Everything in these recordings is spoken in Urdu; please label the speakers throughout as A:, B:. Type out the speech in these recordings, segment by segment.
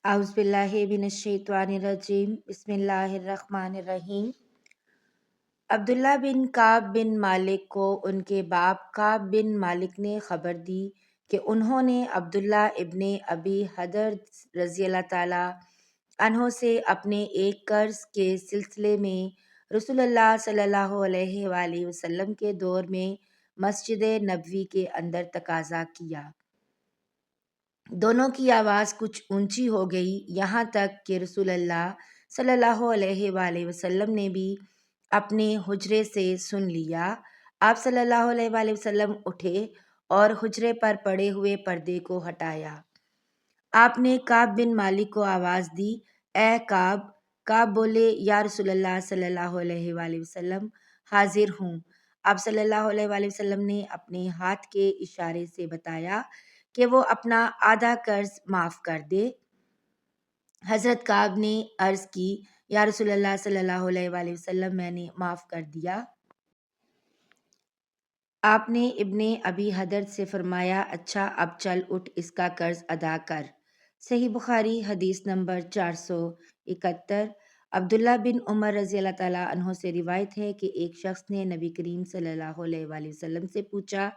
A: اعوذ باللہ من الشیطان الرجیم بسم اللہ الرحمن الرحیم۔ عبداللہ بن کعب بن مالک کو ان کے باپ کعب بن مالک نے خبر دی کہ انہوں نے عبداللہ ابن ابی حدرد رضی اللہ تعالیٰ عنہ سے اپنے ایک قرض کے سلسلے میں رسول اللہ صلی اللہ علیہ وآلہ وسلم کے دور میں مسجد نبوی کے اندر تقاضا کیا۔ دونوں کی آواز کچھ اونچی ہو گئی، یہاں تک کہ رسول اللہ صلی اللہ علیہ وآلہ وسلم نے بھی اپنے حجرے سے سن لیا۔ آپ صلی اللہ علیہ وآلہ وسلم اٹھے اور حجرے پر پڑے ہوئے پردے کو ہٹایا۔ آپ نے کعب بن مالک کو آواز دی، اے کعب۔ کعب بولے، یا رسول اللہ صلی اللہ علیہ وآلہ وسلم، حاضر ہوں۔ آپ صلی اللہ علیہ وآلہ وسلم نے اپنے ہاتھ کے اشارے سے بتایا کہ وہ اپنا آدھا قرض معاف کر دے۔ حضرت کعب نے عرض کی، یا رسول اللہ صلی اللہ علیہ وآلہ وسلم، میں نے معاف کر دیا۔ آپ نے ابن ابی حدرد سے فرمایا، اچھا اب چل اٹھ، اس کا قرض ادا کر۔ صحیح بخاری حدیث نمبر 471۔ عبداللہ بن عمر رضی اللہ تعالیٰ عنہ سے روایت ہے کہ ایک شخص نے نبی کریم صلی اللہ علیہ وآلہ وسلم سے پوچھا،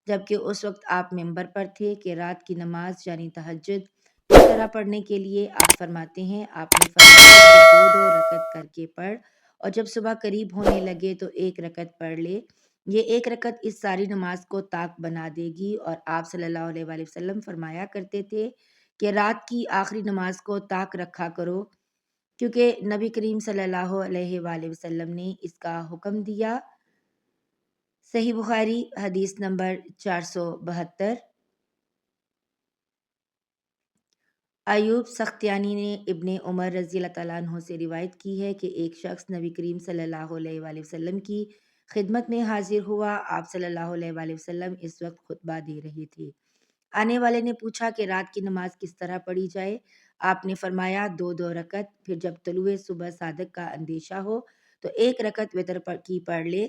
A: جبکہ اس وقت آپ ممبر پر تھے، کہ رات کی نماز یعنی تہجد کس طرح پڑھنے کے لیے؟ آپ فرماتے ہیں، آپ نے فرمایا کہ دو دو رکعت کر کے پڑھ، اور جب صبح قریب ہونے لگے تو ایک رکعت پڑھ لے۔ یہ ایک رکعت اس ساری نماز کو طاق بنا دے گی۔ اور آپ صلی اللہ علیہ وآلہ وسلم فرمایا کرتے تھے کہ رات کی آخری نماز کو طاق رکھا کرو، کیونکہ نبی کریم صلی اللہ علیہ وآلہ وسلم نے اس کا حکم دیا۔ صحیح بخاری حدیث نمبر 472۔ ایوب سختیانی نے ابن عمر رضی اللہ تعالیٰ عنہ سے روایت کی ہے کہ ایک شخص نبی کریم صلی اللہ علیہ وآلہ وسلم کی خدمت میں حاضر ہوا۔ آپ صلی اللہ علیہ وآلہ وسلم اس وقت خطبہ دے رہے تھے۔ آنے والے نے پوچھا کہ رات کی نماز کس طرح پڑھی جائے؟ آپ نے فرمایا، دو دو رکعت، پھر جب طلوع صبح صادق کا اندیشہ ہو تو ایک رکعت وتر کی پڑھ لے،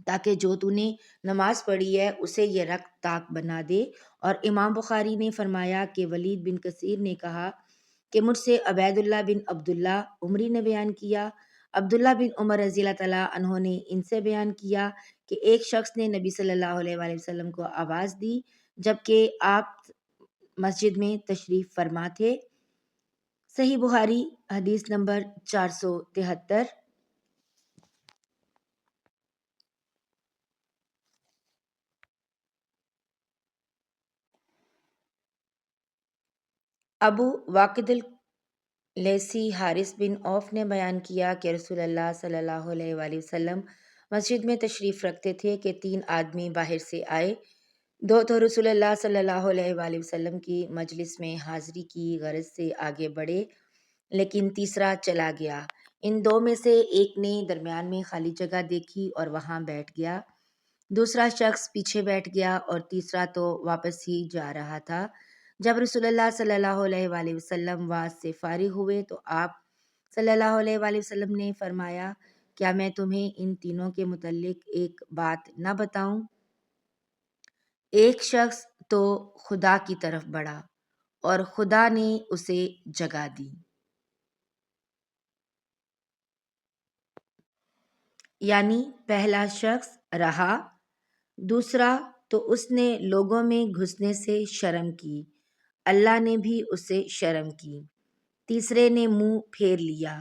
A: تاکہ جو تو نے نماز پڑھی ہے اسے یہ رکعت طاق بنا دے۔ اور امام بخاری نے فرمایا کہ ولید بن کثیر نے کہا کہ مجھ سے عبید اللہ بن عبداللہ عمری نے بیان کیا۔ عبداللہ بن عمر رضی اللہ تعالیٰ عنہ نے ان سے بیان کیا کہ ایک شخص نے نبی صلی اللہ علیہ وآلہ وسلم کو آواز دی جبکہ آپ مسجد میں تشریف فرما تھے۔ صحیح بخاری حدیث نمبر 473۔ ابو واقد لیسی حارث بن عوف نے بیان کیا کہ رسول اللہ صلی اللہ علیہ وآلہ وسلم مسجد میں تشریف رکھتے تھے کہ تین آدمی باہر سے آئے۔ دو تو رسول اللہ صلی اللہ علیہ وآلہ وسلم کی مجلس میں حاضری کی غرض سے آگے بڑھے، لیکن تیسرا چلا گیا۔ ان دو میں سے ایک نے درمیان میں خالی جگہ دیکھی اور وہاں بیٹھ گیا، دوسرا شخص پیچھے بیٹھ گیا اور تیسرا تو واپس ہی جا رہا تھا۔ جب رسول اللہ صلی اللہ علیہ وآلہ وسلم واعظ سے فارغ ہوئے تو آپ صلی اللہ علیہ وآلہ وسلم نے فرمایا، کیا میں تمہیں ان تینوں کے متعلق ایک بات نہ بتاؤں؟ ایک شخص تو خدا کی طرف بڑھا اور خدا نے اسے جگہ دی، یعنی پہلا شخص رہا، دوسرا تو اس نے لوگوں میں گھسنے سے شرم کی، اللہ نے بھی اسے شرم کی، تیسرے نے منہ پھیر لیا،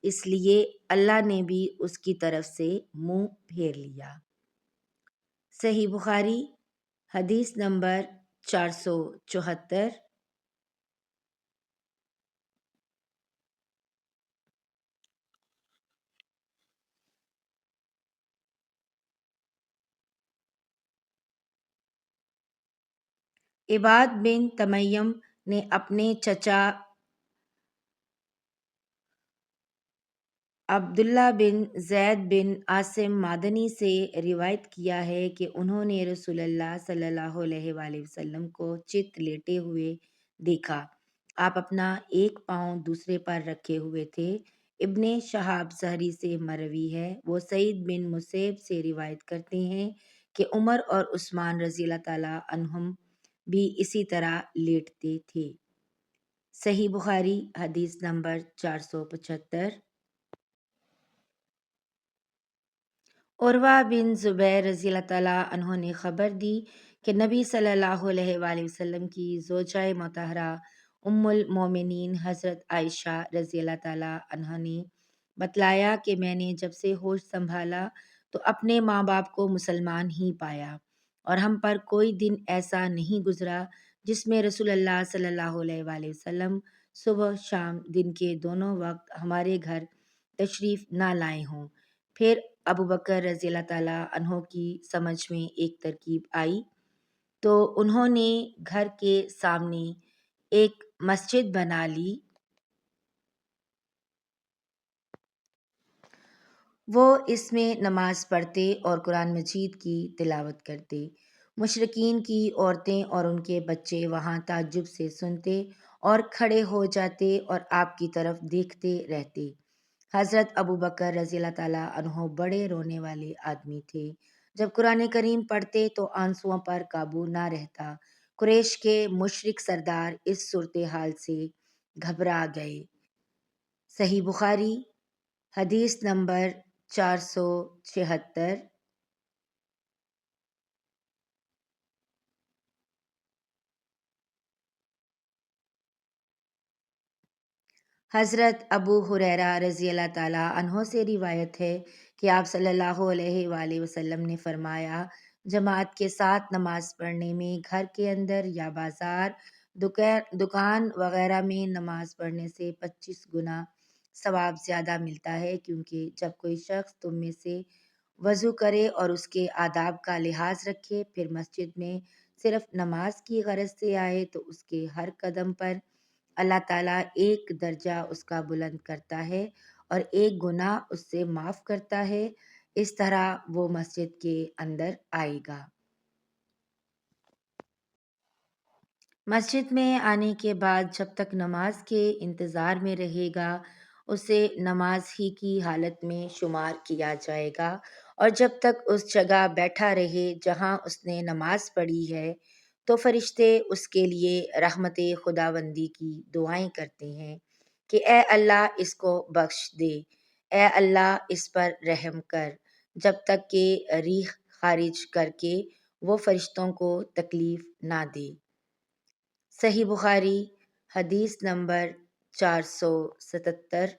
A: اس لیے اللہ نے بھی اس کی طرف سے منہ پھیر لیا۔ صحیح بخاری حدیث نمبر 474۔ عباد بن تمیم نے اپنے چچا عبداللہ بن زید بن عاصم مادنی سے روایت کیا ہے کہ انہوں نے رسول اللہ صلی اللہ علیہ وآلہ وسلم کو چت لیٹے ہوئے دیکھا۔ آپ اپنا ایک پاؤں دوسرے پر رکھے ہوئے تھے۔ ابن شہاب زہری سے مروی ہے، وہ سعید بن مسیب سے روایت کرتے ہیں کہ عمر اور عثمان رضی اللہ تعالیٰ عنہم بھی اسی طرح لیٹتے تھے۔ صحیح بخاری حدیث نمبر 475۔ عروہ بن زبیر رضی اللہ تعالیٰ عنہ نے خبر دی کہ نبی صلی اللہ علیہ وآلہ وسلم کی زوجہ مطہرہ ام المومنین حضرت عائشہ رضی اللہ تعالیٰ عنہ نے بتلایا کہ میں نے جب سے ہوش سنبھالا تو اپنے ماں باپ کو مسلمان ہی پایا، اور ہم پر کوئی دن ایسا نہیں گزرا جس میں رسول اللہ صلی اللہ علیہ وآلہ وسلم صبح شام دن کے دونوں وقت ہمارے گھر تشریف نہ لائے ہوں۔ پھر ابو بکر رضی اللہ تعالیٰ عنہ کی سمجھ میں ایک ترکیب آئی تو انہوں نے گھر کے سامنے ایک مسجد بنا لی۔ وہ اس میں نماز پڑھتے اور قرآن مجید کی تلاوت کرتے۔ مشرکین کی عورتیں اور ان کے بچے وہاں تعجب سے سنتے اور کھڑے ہو جاتے اور آپ کی طرف دیکھتے رہتے۔ حضرت ابو بکر رضی اللہ تعالیٰ عنہ بڑے رونے والے آدمی تھے۔ جب قرآن کریم پڑھتے تو آنسوؤں پر قابو نہ رہتا۔ قریش کے مشرک سردار اس صورتحال سے گھبرا گئے۔ صحیح بخاری حدیث نمبر 476۔ حضرت ابو ہریرہ رضی اللہ تعالیٰ عنہ سے روایت ہے کہ آپ صلی اللہ علیہ وآلہ وسلم نے فرمایا، جماعت کے ساتھ نماز پڑھنے میں گھر کے اندر یا بازار، دکان وغیرہ میں نماز پڑھنے سے 25 گنا ثواب زیادہ ملتا ہے، کیونکہ جب کوئی شخص تم میں سے وضو کرے اور اس کے آداب کا لحاظ رکھے، پھر مسجد میں صرف نماز کی غرض سے آئے تو اس کے ہر قدم پر اللہ تعالیٰ ایک درجہ اس کا بلند کرتا ہے اور ایک گناہ اس سے معاف کرتا ہے۔ اس طرح وہ مسجد کے اندر آئے گا۔ مسجد میں آنے کے بعد جب تک نماز کے انتظار میں رہے گا، اسے نماز ہی کی حالت میں شمار کیا جائے گا، اور جب تک اس جگہ بیٹھا رہے جہاں اس نے نماز پڑھی ہے تو فرشتے اس کے لیے رحمت خداوندی کی دعائیں کرتے ہیں کہ اے اللہ اس کو بخش دے، اے اللہ اس پر رحم کر، جب تک کہ ریح خارج کر کے وہ فرشتوں کو تکلیف نہ دے۔ صحیح بخاری حدیث نمبر 477۔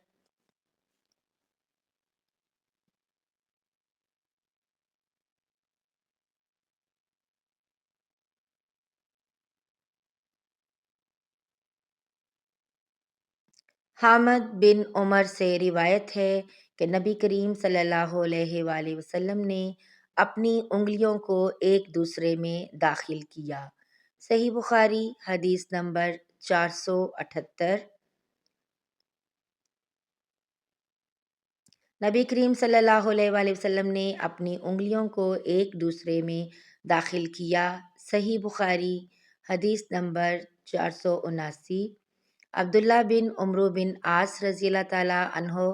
A: حامد بن عمر سے روایت ہے کہ نبی کریم صلی اللہ علیہ وآلہ وسلم نے اپنی انگلیوں کو ایک دوسرے میں داخل کیا۔ صحیح بخاری حدیث نمبر 478۔ نبی کریم صلی اللہ علیہ وآلہ وسلم نے اپنی انگلیوں کو ایک دوسرے میں داخل کیا۔ صحیح بخاری حدیث نمبر 479۔ عبداللہ بن عمرو بن عاص رضی اللہ تعالیٰ عنہ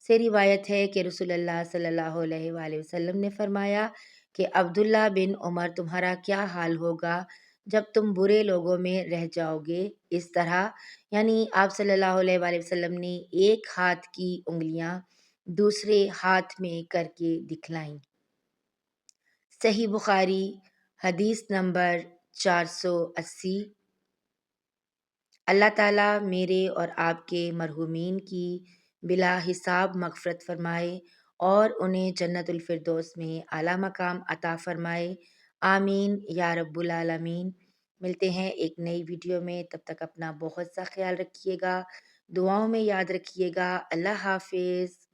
A: سے روایت ہے کہ رسول اللہ صلی اللہ علیہ وآلہ وسلم نے فرمایا کہ عبداللہ بن عمر تمہارا کیا حال ہوگا جب تم برے لوگوں میں رہ جاؤ گے۔ اس طرح یعنی آپ صلی اللہ علیہ وآلہ وسلم نے ایک ہاتھ کی انگلیاں دوسرے ہاتھ میں کر کے دکھلائیں۔ صحیح بخاری حدیث نمبر 480۔ اللہ تعالیٰ میرے اور آپ کے مرحومین کی بلا حساب مغفرت فرمائے اور انہیں جنت الفردوس میں اعلیٰ مقام عطا فرمائے، آمین یا رب العالمین۔ ملتے ہیں ایک نئی ویڈیو میں، تب تک اپنا بہت سا خیال رکھیے گا، دعاؤں میں یاد رکھیے گا۔ اللہ حافظ۔